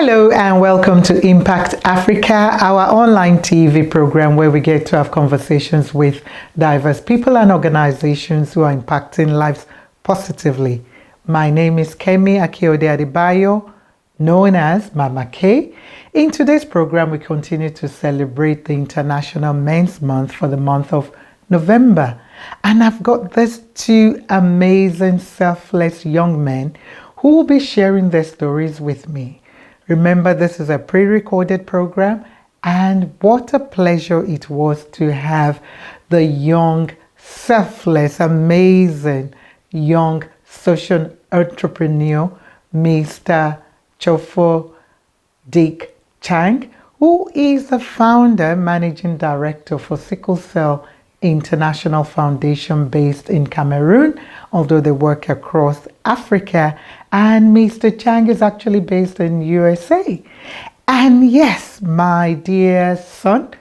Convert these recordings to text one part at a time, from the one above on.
Hello and welcome to Impact Africa, our online TV program where we get to have conversations with diverse people and organizations who are impacting lives positively. My name is Kemi Akiode Adebayo, known as Mama K. In today's program, we continue to celebrate the International Men's Month for the month of November. And I've got these two amazing, selfless young men who will be sharing their stories with me. Remember, this is a pre-recorded program, and what a pleasure it was to have the young, selfless, amazing, young social entrepreneur, Mr. Tchofor Nchang, who is the founder, managing director for Sickle Cell International Foundation based in Cameroon, although they work across Africa. And Mr. Nchang is actually based in USA. And yes, my dear son,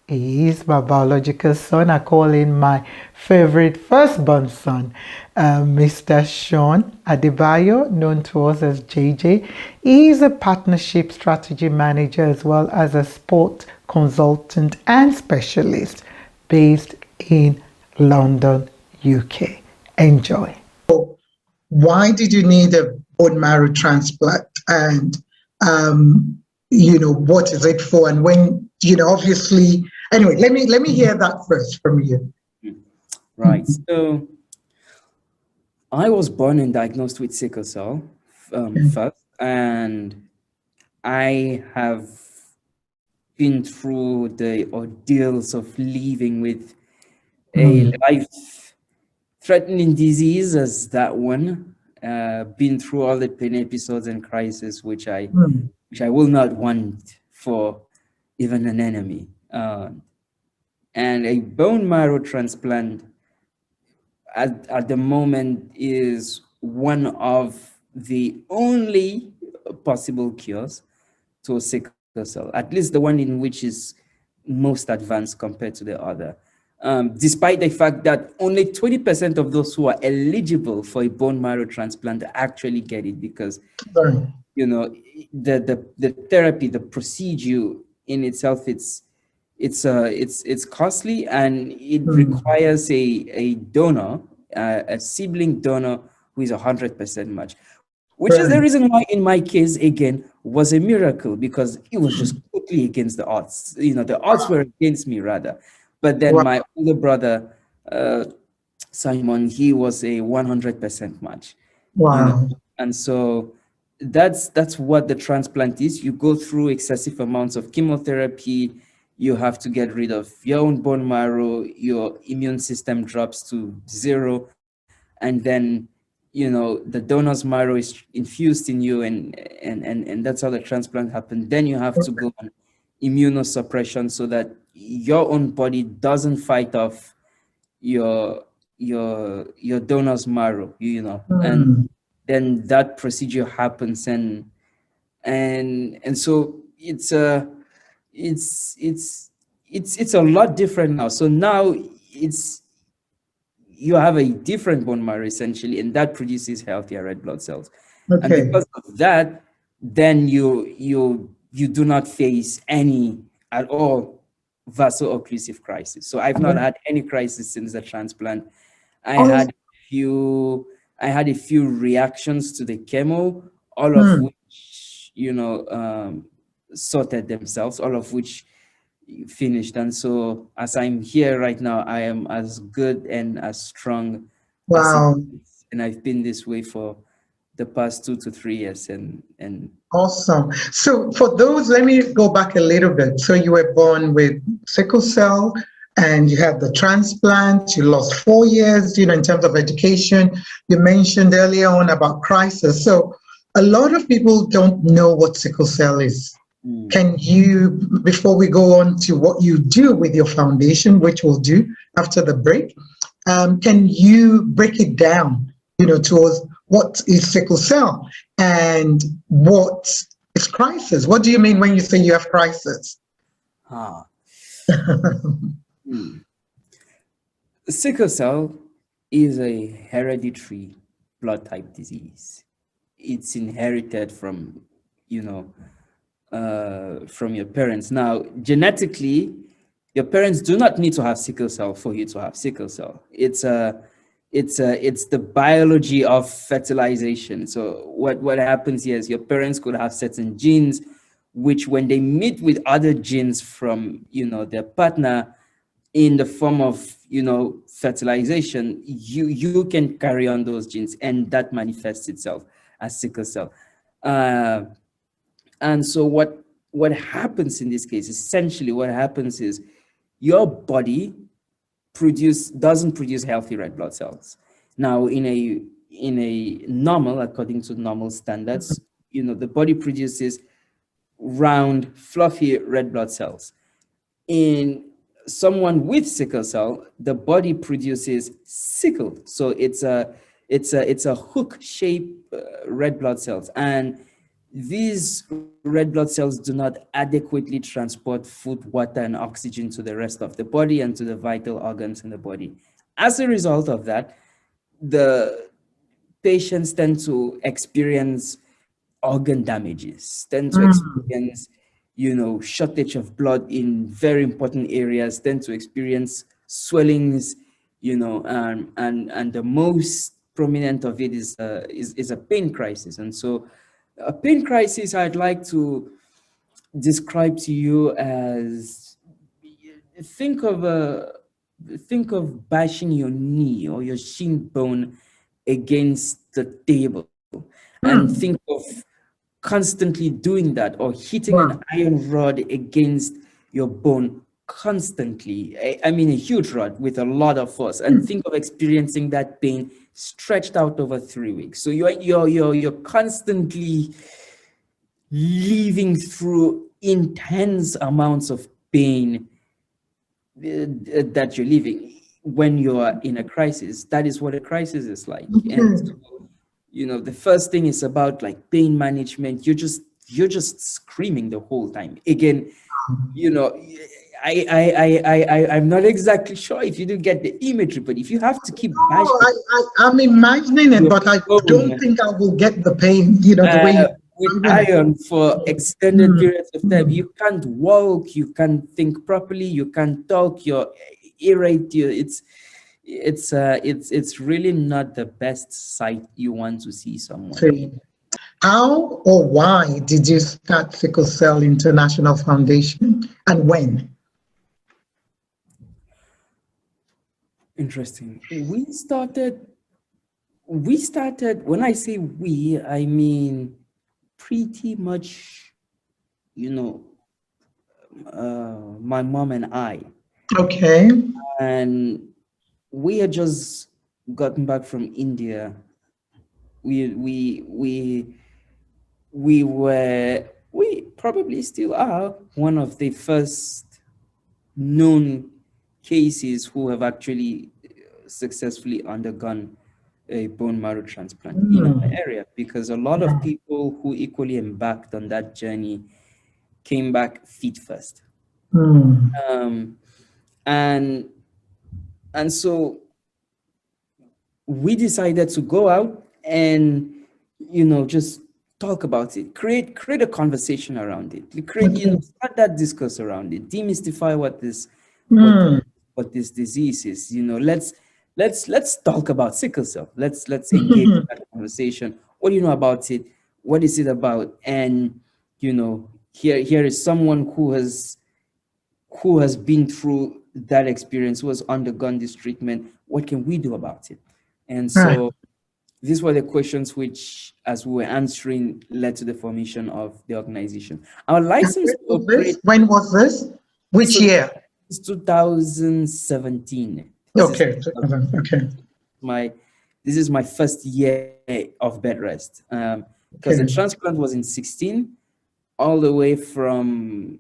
he is my biological son. I call him my favorite firstborn son, Mr. Sean Adebayo, known to us as JJ. He is a partnership strategy manager as well as a sport consultant and specialist based in London, UK. Enjoy. Why did you need a bone marrow transplant? And, what is it for? And when, obviously, anyway, let me hear that first from you. Right. So I was born and diagnosed with sickle cell first, and I have been through the ordeals of living with a life-threatening disease as that one. Been through all the pain episodes and crises, which I will not want for even an enemy. And a bone marrow transplant at the moment is one of the only possible cures to sickle cell, at least the one in which is most advanced compared to the other. Despite the fact that only 20% of those who are eligible for a bone marrow transplant actually get it, because the therapy, the procedure in itself, it's costly, and it requires a donor, a sibling donor who is 100% match, which is the reason why in my case, again, was a miracle, because it was just totally against the odds. The odds were against me rather. But then my older brother, Simon, he was a 100% match. Wow. And so that's what the transplant is. You go through excessive amounts of chemotherapy. You have to get rid of your own bone marrow. Your immune system drops to 0. And then, the donor's marrow is infused in you, and that's how the transplant happened. Then you have to go on immunosuppression so that your own body doesn't fight off your donor's marrow, and then that procedure happens, and so it's a lot different now. So now you have a different bone marrow essentially, and that produces healthier red blood cells. And because of that, then you do not face any at all vaso-occlusive crisis. So I've not had any crisis since the transplant. I had a few reactions to the chemo, all of which sorted themselves, all of which finished. And so as I'm here right now, I am as good and as strong as it is. And I've been this way for the past 2 to 3 years. And awesome. So for those, let me go back a little bit. So you were born with sickle cell and you had the transplant, you lost 4 years, in terms of education. You mentioned earlier on about crisis. So a lot of people don't know what sickle cell is. Can you, before we go on to what you do with your foundation, which we'll do after the break, can you break it down, towards what is sickle cell and what is crisis? What do you mean when you say you have crisis? Sickle cell is a hereditary blood type disease. It's inherited from, from your parents. Now, genetically, your parents do not need to have sickle cell for you to have sickle cell. It's the biology of fertilization. So what happens here is your parents could have certain genes, which when they meet with other genes from their partner in the form of fertilization, you can carry on those genes, and that manifests itself as sickle cell. And so what happens in this case, essentially what happens is your body doesn't produce healthy red blood cells. Now, in a normal, according to normal standards, the body produces round, fluffy red blood cells. In someone with sickle cell, the body produces sickle. So it's a hook-shaped red blood cells, and these red blood cells do not adequately transport food, water, and oxygen to the rest of the body and to the vital organs in the body. As a result of that, the patients tend to experience organ damages, tend to experience, shortage of blood in very important areas, tend to experience swellings, and the most prominent of it is a pain crisis. And so a pain crisis, I'd like to describe to you as, think of bashing your knee or your shin bone against the table, and think of constantly doing that, or hitting an iron rod against your bone constantly. I mean, a huge rod with a lot of force, and think of experiencing that pain stretched out over 3 weeks. So you're constantly living through intense amounts of pain that you're living when you are in a crisis. That is what a crisis is like. And so, the first thing is about like pain management. You're just screaming the whole time. Again, I'm not exactly sure if you do get the imagery, but if you have to keep bashing, I'm imagining it, but I bone, don't think I will get the pain, the way you with iron for extended periods of time. You can't walk, you can't think properly, you can't talk, you're irritated. It's really not the best sight you want to see someone in. How or why did you start Sickle Cell International Foundation, and when? Interesting. We started, when I say we, I mean pretty much, my mom and I. Okay. And we had just gotten back from India. We probably still are one of the first known cases who have actually successfully undergone a bone marrow transplant in our area, because a lot of people who equally embarked on that journey came back feet first. And so we decided to go out and just talk about it, create a conversation around it, start that discourse around it, demystify what this disease is. Let's talk about sickle cell. Let's engage in that conversation. What do you know about it? What is it about? And here is someone who has been through that experience, who has undergone this treatment. What can we do about it? And so these were the questions which, as we were answering, led to the formation of the organization. Our license to operate. When was this? Which year? It's 2017. Okay. This is my first year of bed rest, because the transplant was in 16, all the way from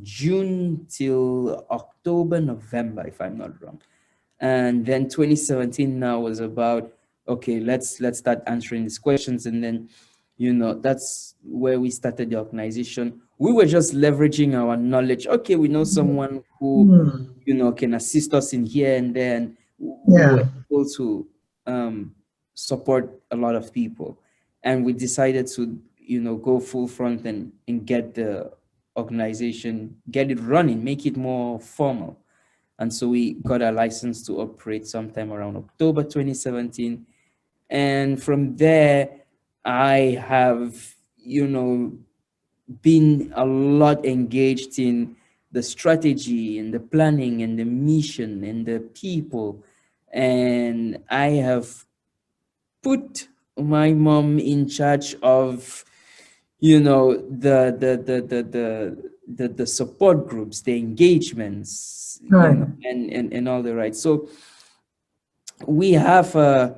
June till October, November, if I'm not wrong. And then 2017 now was about, okay, let's start answering these questions. And then, that's where we started the organization. We were just leveraging our knowledge. Okay, we know someone who, can assist us in here and there. And we were able to support a lot of people. And we decided to, go full front and get the organization, get it running, make it more formal. And so we got a license to operate sometime around October 2017. And from there, I have, been a lot engaged in the strategy and the planning and the mission and the people. And I have put my mom in charge of, the support groups, the engagements, Right. and all the right. So we have a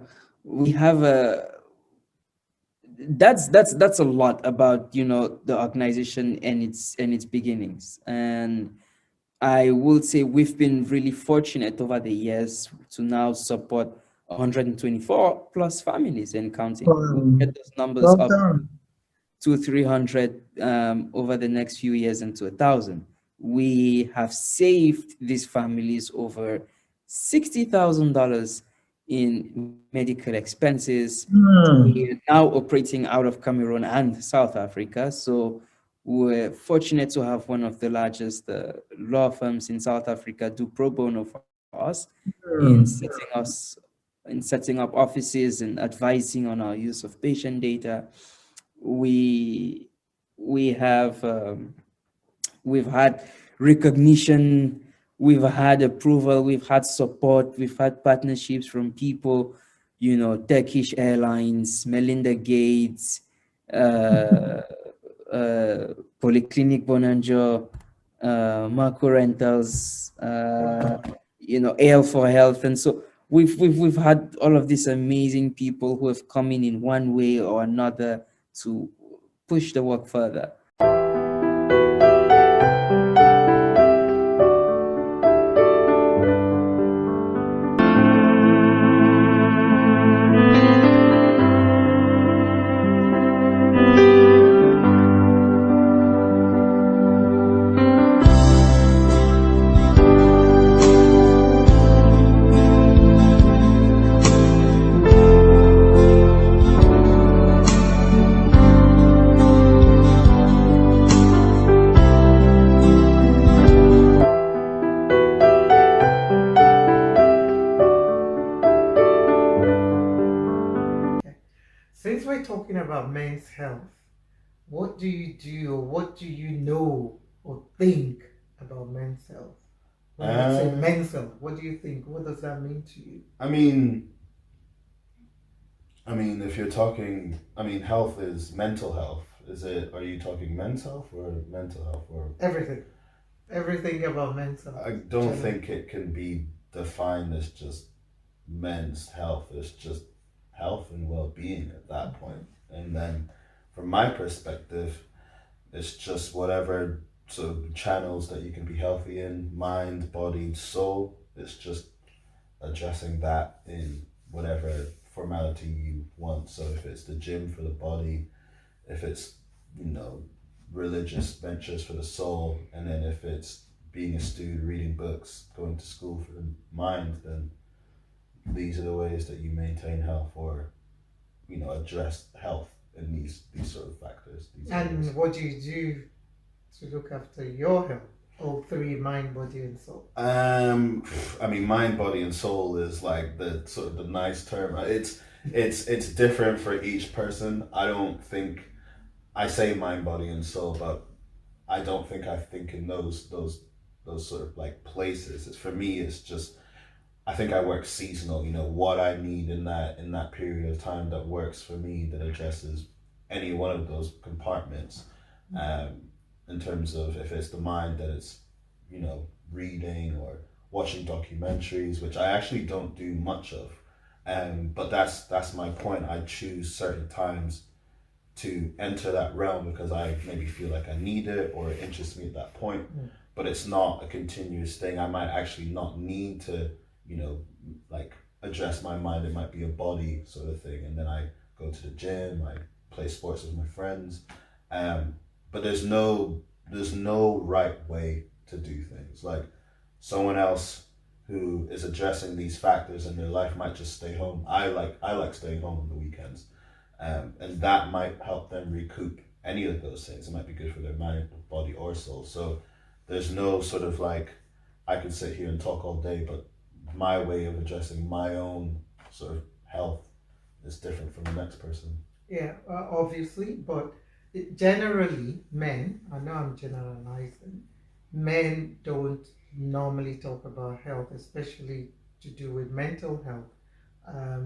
that's a lot about the organization and its beginnings. And I will say we've been really fortunate over the years to now support 124 plus families and counting. Get those numbers Well up done. to 300 over the next few years and to 1,000. We have saved these families over $60,000 in medical expenses. We are now operating out of Cameroon and South Africa. So we're fortunate to have one of the largest law firms in South Africa do pro bono for us in setting up offices and advising on our use of patient data. We we have we've had recognition, we've had approval, we've had support, we've had partnerships from people, Turkish Airlines, Melinda Gates, Polyclinic Bonanjo, Marco Rentals, AL for Health. And so we've had all of these amazing people who have come in one way or another to push the work further. Since we're talking about men's health, what do you do or what do you know or think about men's health? When you say men's health, what do you think? What does that mean to you? I mean, if you're talking, health is mental health. Are you talking men's health or mental health or? Everything. Everything about men's health. I don't think it can be defined as just men's health. It's just health and well-being at that point. And then from my perspective, it's just whatever sort of channels that you can be healthy in, mind, body, soul. It's just addressing that in whatever formality you want. So if it's the gym for the body, if it's, religious ventures for the soul, and then if it's being a student, reading books, going to school for the mind, then these are the ways that you maintain health or, address health in these sort of factors. And what do you do to look after your health? All three: mind, body, and soul. Mind, body, and soul is like the sort of the nice term. It's different for each person. I don't think I say mind, body, and soul, but I don't think I think in those sort of like places. For me, it's just I think I work seasonal. What I need in that period of time that works for me, that addresses any one of those compartments. In terms of if it's the mind, that it's reading or watching documentaries, which I actually don't do much of. But that's my point. I choose certain times to enter that realm because I maybe feel like I need it or it interests me at that point. But it's not a continuous thing. I might actually not need to, like address my mind. It might be a body sort of thing. And then I go to the gym, I play sports with my friends. But there's no right way to do things. Like someone else who is addressing these factors in their life might just stay home. I like staying home on the weekends. and that might help them recoup any of those things. It might be good for their mind, body, or soul. So there's no sort of like, I could sit here and talk all day, but my way of addressing my own sort of health is different from the next person. Yeah, obviously, but generally, men, I know I'm generalizing, men don't normally talk about health, especially to do with mental health.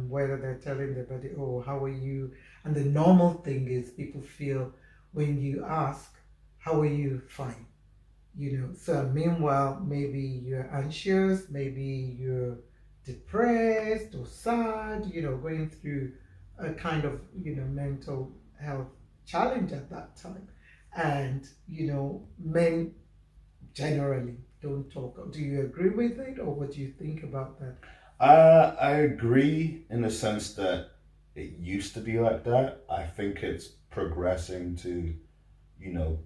Whether they're telling their body, oh, how are you? And the normal thing is people feel when you ask, how are you? Fine. So meanwhile, maybe you're anxious, maybe you're depressed or sad, going through a kind of, mental health challenge at that time. And, men generally don't talk. Do you agree with it, or what do you think about that? I agree in the sense that it used to be like that. I think it's progressing to,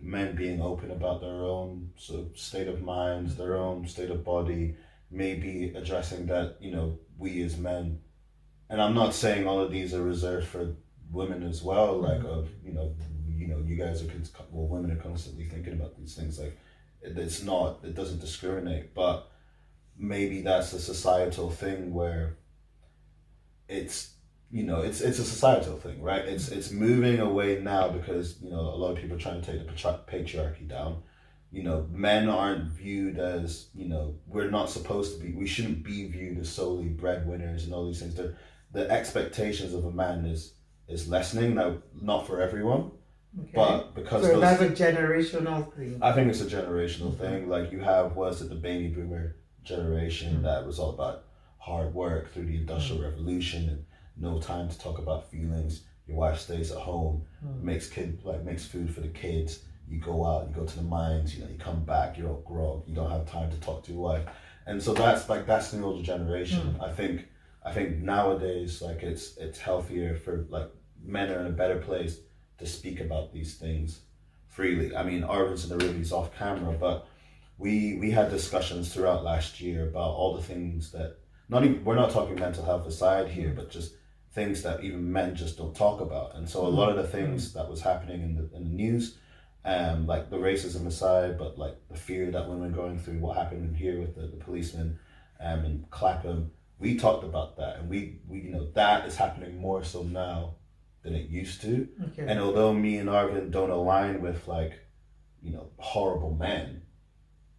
men being open about their own sort of state of minds, their own state of body, maybe addressing that, we as men, and I'm not saying all of these are reserved for women as well, like, you guys are, women are constantly thinking about these things, like, it doesn't discriminate, but maybe that's a societal thing where it's a societal thing, right? It's moving away now because a lot of people are trying to take the patriarchy down. Men aren't viewed as, we're not supposed to be, we shouldn't be viewed as solely breadwinners and all these things. The expectations of a man is lessening now, not for everyone. Okay. But because so that's a generational thing. I think it's a generational thing. Like you have, the baby boomer generation that was all about hard work through the Industrial Revolution and no time to talk about feelings. Your wife stays at home, makes food for the kids. You go out, you go to the mines. You come back. You're all grog. You don't have time to talk to your wife, and so that's the older generation. I think nowadays, it's healthier for men are in a better place to speak about these things freely. I mean, Arvin's and the Ruby's off camera, but we had discussions throughout last year about all the things that we're not talking mental health aside here, but just things that even men just don't talk about. And so a lot of the things that was happening in the news, like the racism aside, but like the fear that women are going through, what happened in here with the policemen in Clapham, we talked about that, and we that is happening more so now than it used to. Okay. And although me and Arvin don't align with horrible men,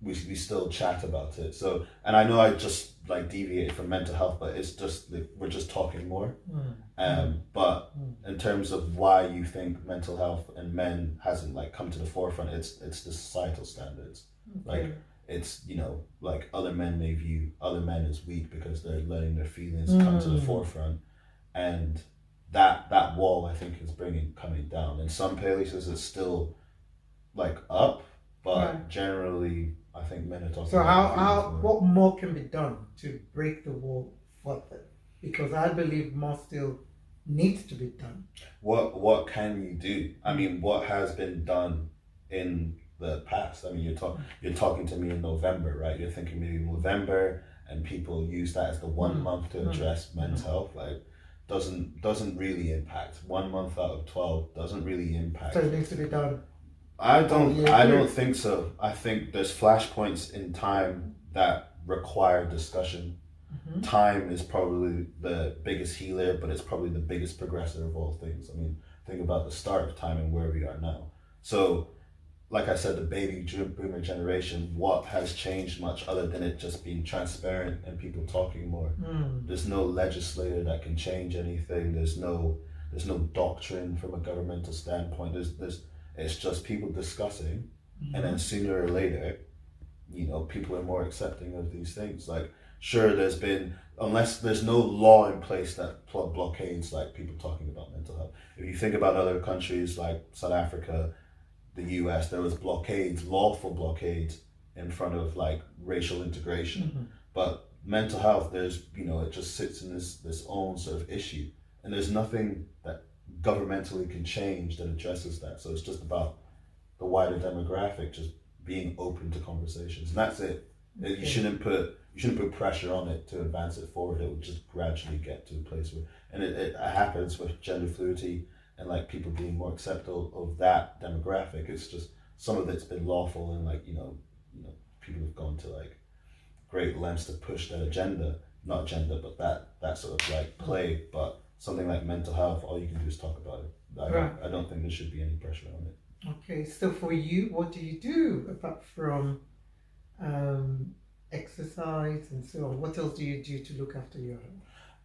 we still chat about it. So, and I know I just deviated from mental health, but it's just we're just talking more. But in terms of why you think mental health and men hasn't come to the forefront, it's the societal standards. Okay. It's other men may view other men as weak because they're letting their feelings come to the forefront, and that wall I think is coming down. In some places it's still up, but generally I think men are talking. So what more can be done to break the wall further? Because I believe more still needs to be done. What can you do? I mean, what has been done in the past? I mean, you're talking to me in November, right? You're thinking maybe November, and people use that as the 1 month to address men's health. Doesn't really impact. 1 month out of 12 doesn't really impact. So it needs to be done. I don't think so. I think there's flashpoints in time that require discussion. Time is probably the biggest healer, but it's probably the biggest progressor of all things. I mean, think about the start of time and where we are now. So, like I said, the baby boomer generation, what has changed much other than it just being transparent and people talking more? There's no legislator that can change anything. There's no doctrine from a governmental standpoint. It's just people discussing, and then sooner or later, people are more accepting of these things. Sure, there's been, unless there's no law in place that blockades people talking about mental health. If you think about other countries like South Africa, the US, there was lawful blockades in front of racial integration. But mental health, there's, it just sits in this own sort of issue, and there's nothing that governmentally can change that addresses that. So it's just about the wider demographic just being open to conversations, and that's it. Okay. You shouldn't put pressure on it to advance it forward. It will just gradually get to a place where, and it happens with gender fluidity. and like people being more acceptable of that demographic. It's just some of it's been lawful, and like people have gone to like great lengths to push that agenda, not agenda, but that sort of like play. But something like mental health, all you can do is talk about it. I don't think there should be any pressure on it. Okay, so for you, what do you do apart from exercise and so on? What else do you do to look after your health?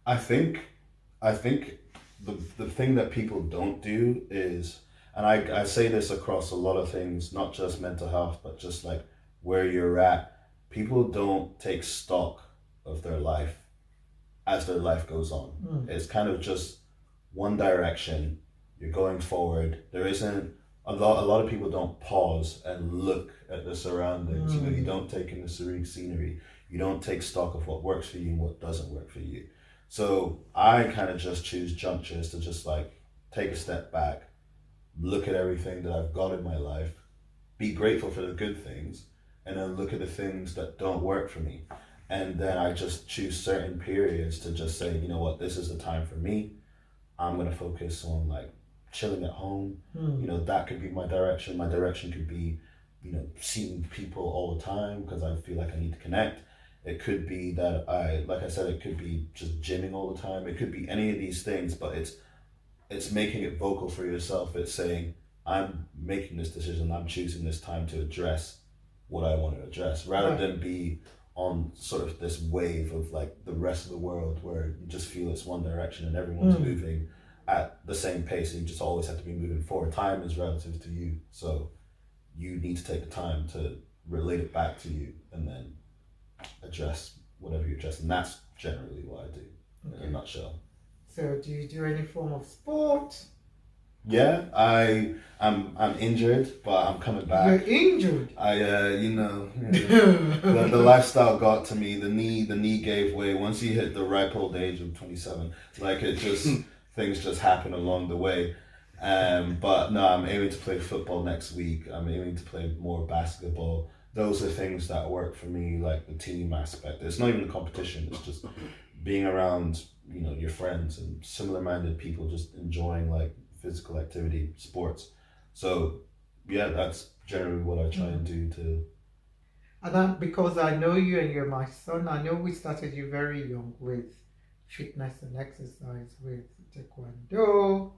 I think the thing that people don't do is, and I say this across a lot of things, not just mental health, but just like where you're at. People don't take stock of their life as their life goes on. It's kind of just one direction. You're going forward. There isn't a lot of people don't pause and look at the surroundings. You don't take in the serene scenery. You don't take stock of what works for you and what doesn't work for you. So I kind of just choose junctures to just like take a step back, look at everything that I've got in my life, be grateful for the good things, and then look at the things that don't work for me. And then I just choose certain periods to just say, you know what, this is the time for me. I'm going to focus on like chilling at home. That could be my direction. My direction could be, seeing people all the time because I feel like I need to connect. It could be that like I said, it could be just gymming all the time. It could be any of these things, but it's making it vocal for yourself. It's saying, I'm making this decision. I'm choosing this time to address what I want to address, rather than be on sort of this wave of like the rest of the world where you just feel it's one direction and everyone's moving at the same pace, and you just always have to be moving forward. Time is relative to you, so you need to take the time to relate it back to you and then address whatever you address, and that's generally what I do in a nutshell. So do you do any form of sport? Yeah, I'm injured, but I'm coming back. You're injured. The lifestyle got to me. The knee gave way once you hit the ripe old age of 27. Like it just things just happen along the way. But no, I'm aiming to play football next week. I'm aiming to play more basketball. Those are things that work for me, like the team aspect. It's not even a competition. It's just being around, your friends and similar-minded people, just enjoying like physical activity, sports. So yeah, that's generally what I try and do to. And that because I know you and you're my son, I know we started you very young with fitness and exercise, with taekwondo,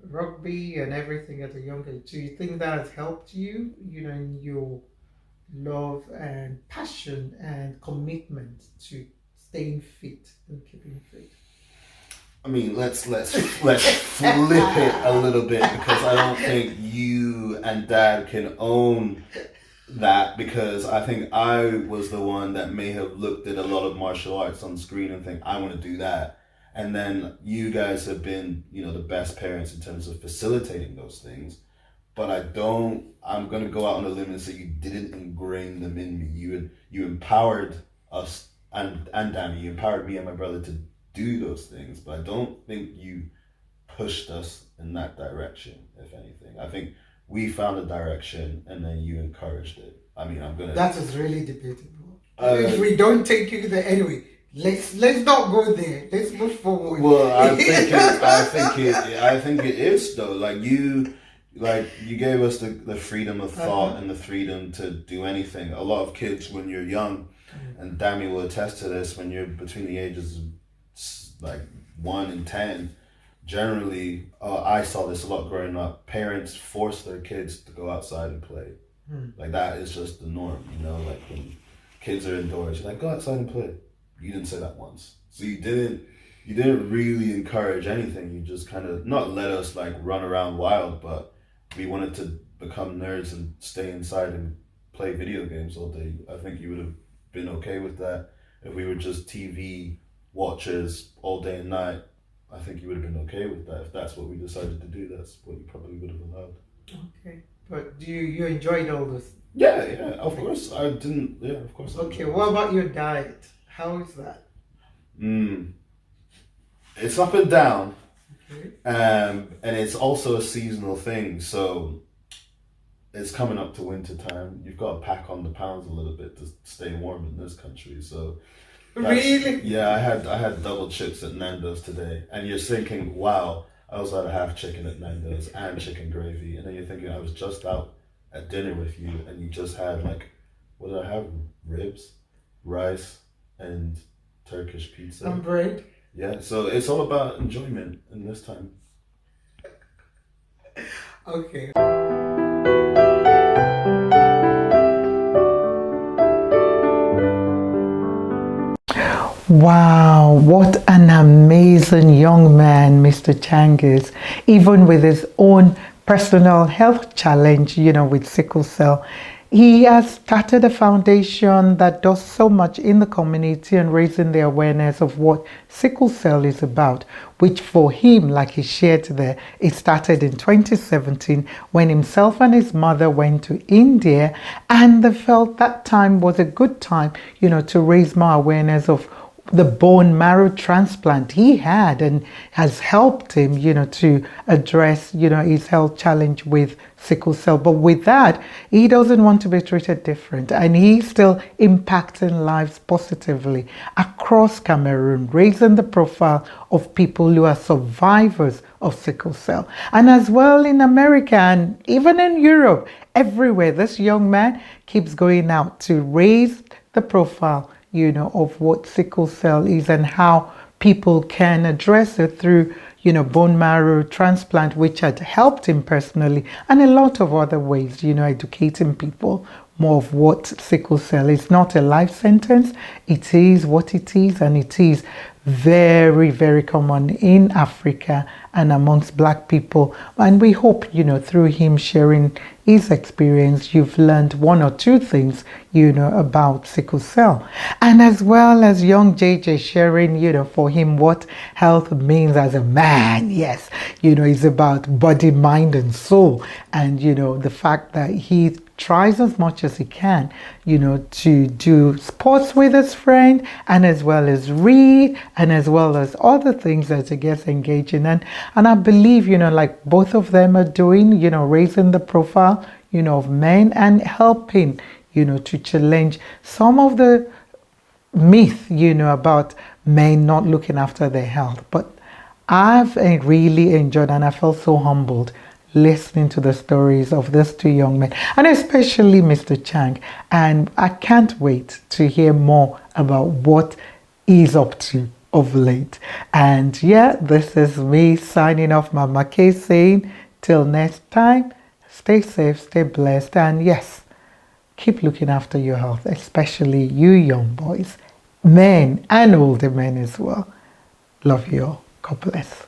rugby and everything at a young age. Do you think that has helped you, in your love and passion and commitment to staying fit and keeping fit? I mean, let's flip it a little bit, because I don't think you and Dad can own that, because I think I was the one that may have looked at a lot of martial arts on screen and think I want to do that, and then you guys have been the best parents in terms of facilitating those things. But I'm going to go out on a limb and say you didn't ingrain them in me. You empowered us, and Danny, you empowered me and my brother to do those things, but I don't think you pushed us in that direction. If anything, I think we found a direction and then you encouraged it. I mean, that is really debatable. If we don't take you there anyway, let's not go there. Let's move forward. Well, I think it is though. Like you gave us the freedom of thought and the freedom to do anything. A lot of kids, when you're young, and Dami will attest to this, when you're between the ages of like 1 and 10, generally, I saw this a lot growing up. Parents force their kids to go outside and play. Like that is just the norm, like when kids are indoors, you're like, go outside and play. You didn't say that once. So you didn't really encourage anything. You just kind of not let us like run around wild, but we wanted to become nerds and stay inside and play video games all day. I think you would have been okay with that. If we were just TV watchers all day and night, I think you would have been okay with that. If that's what we decided to do, that's what you probably would have allowed. Okay. But do you enjoyed all this? Yeah, of course. I didn't, of course. Okay, what about your diet? How is that? It's up and down. Okay. And it's also a seasonal thing, so it's coming up to winter time. You've got to pack on the pounds a little bit to stay warm in this country, so... Really? Yeah, I had double chips at Nando's today, and you're thinking, wow, I also had a half chicken at Nando's and chicken gravy. And then you're thinking, I was just out at dinner with you and you just had like, what did I have? Ribs, rice, and Turkish pizza. And bread. Yeah, so it's all about enjoyment in this time. Okay. Wow, what an amazing young man Mr. Nchang is, even with his own personal health challenge, with sickle cell. He has started a foundation that does so much in the community and raising the awareness of what sickle cell is about, which for him, like he shared there, it started in 2017 when himself and his mother went to India, and they felt that time was a good time, to raise more awareness of the bone marrow transplant he had, and has helped him, to address, his health challenge with sickle cell. But with that, he doesn't want to be treated different, and he's still impacting lives positively across Cameroon, raising the profile of people who are survivors of sickle cell, and as well in America and even in Europe, everywhere. This young man keeps going out to raise the profile, of what sickle cell is and how people can address it through, bone marrow transplant, which had helped him personally, and a lot of other ways, educating people more of what sickle cell is. Not a life sentence. It is what it is, and it is very, very common in Africa and amongst Black people. And we hope, through him sharing his experience, you've learned one or two things, about sickle cell. And as well as young JJ sharing, for him what health means as a man. Yes, it's about body, mind, and soul. And, the fact that he tries as much as he can, to do sports with his friend, and as well as read, and as well as other things that he gets engaged in. And I believe, like both of them are doing, raising the profile, of men and helping, to challenge some of the myth, about men not looking after their health. But I've really enjoyed, and I felt so humbled listening to the stories of these two young men, and especially Mr. Nchang. And I can't wait to hear more about what he's up to of late. And yeah, this is me signing off, Mama K, saying till next time, stay safe, stay blessed, and yes, keep looking after your health, especially you young boys, men and older men as well. Love you all. God bless.